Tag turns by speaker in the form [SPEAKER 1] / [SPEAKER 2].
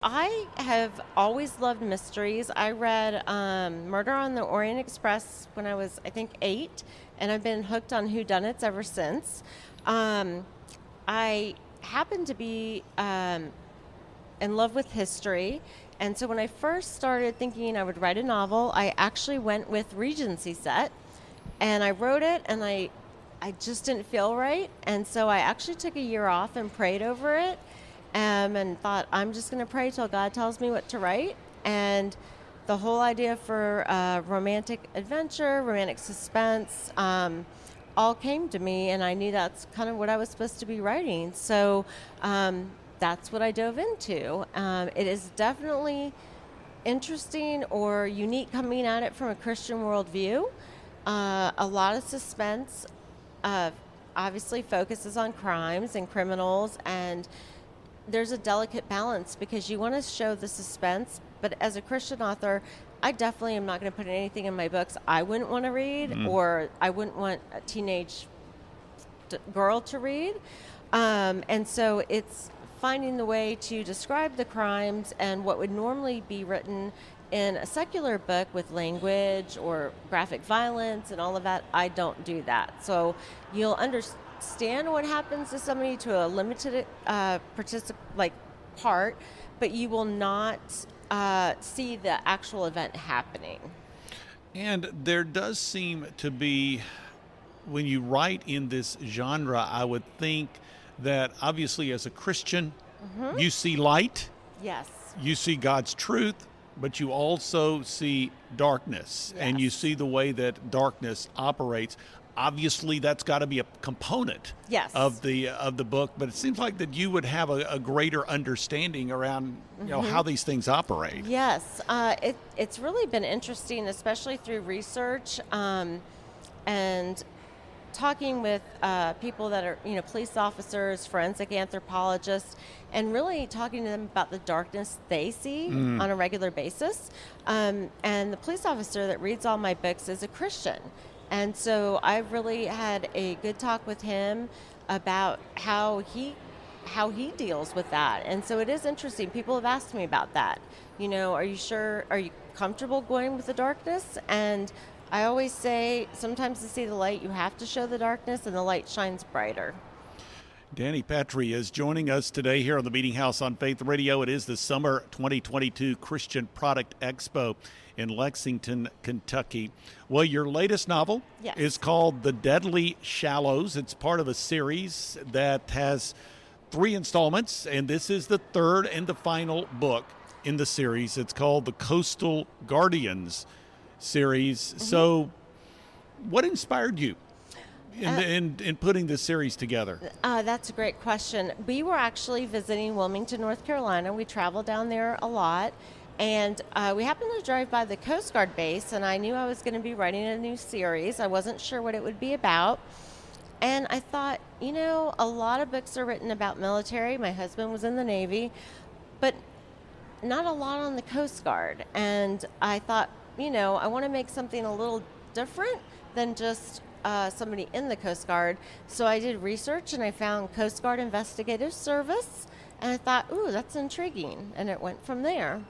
[SPEAKER 1] I have always loved mysteries. I read Murder on the Orient Express when I was, I think, 8, and I've been hooked on whodunits ever since. Um, I happen to be in love with history, and so when I first started thinking I would write a novel, I actually went with Regency set, and I wrote it, and I just didn't feel right, and so I actually took a year off and prayed over it, and thought I'm just going to pray till God tells me what to write. And the whole idea for romantic adventure, romantic suspense, all came to me, and I knew that's kind of what I was supposed to be writing. So that's what I dove into. It is definitely interesting or unique coming at it from a Christian worldview. A lot of suspense obviously focuses on crimes and criminals, and there's a delicate balance because you want to show the suspense, but as a Christian author, I definitely am not going to put anything in my books I wouldn't want to read, or I wouldn't want a teenage girl to read. And so it's finding the way to describe the crimes and what would normally be written in a secular book with language or graphic violence and all of that. I don't do that. So you'll understand what happens to somebody to a limited part, but you will not see the actual event happening.
[SPEAKER 2] And there does seem to be, when you write in this genre, I would think that obviously as a Christian, you see light,
[SPEAKER 1] Yes.
[SPEAKER 2] you see God's truth, but you also see darkness, and you
[SPEAKER 1] Yes.
[SPEAKER 2] see the way that darkness operates. Obviously, that's got to be a component
[SPEAKER 1] Yes.
[SPEAKER 2] of the book, but it seems like that you would have a greater understanding around how these things operate.
[SPEAKER 1] Yes, it's really been interesting, especially through research and talking with people that are, police officers, forensic anthropologists, and really talking to them about the darkness they see on a regular basis. And the police officer that reads all my books is a Christian. And so I really had a good talk with him about how he deals with that. And so it is interesting. People have asked me about that. Are you sure? Are you comfortable going with the darkness? And I always say, sometimes to see the light, you have to show the darkness, and the light shines brighter.
[SPEAKER 2] Dani Pettrey is joining us today here on the Meeting House on Faith Radio. It is the Summer 2022 Christian Product Expo in Lexington, Kentucky. Well, your latest novel
[SPEAKER 1] Yes.
[SPEAKER 2] is called The Deadly Shallows. It's part of a series that has 3 installments, and this is the third and the final book in the series. It's called the Coastal Guardians series. So what inspired you in putting this series together?
[SPEAKER 1] That's a great question. We were actually visiting Wilmington, North Carolina. We travel down there a lot. And we happened to drive by the Coast Guard base, and I knew I was going to be writing a new series. I wasn't sure what it would be about. And I thought, a lot of books are written about military. My husband was in the Navy, but not a lot on the Coast Guard. And I thought, I want to make something a little different than just somebody in the Coast Guard. So I did research, and I found Coast Guard Investigative Service. And I thought, ooh, that's intriguing. And it went from there.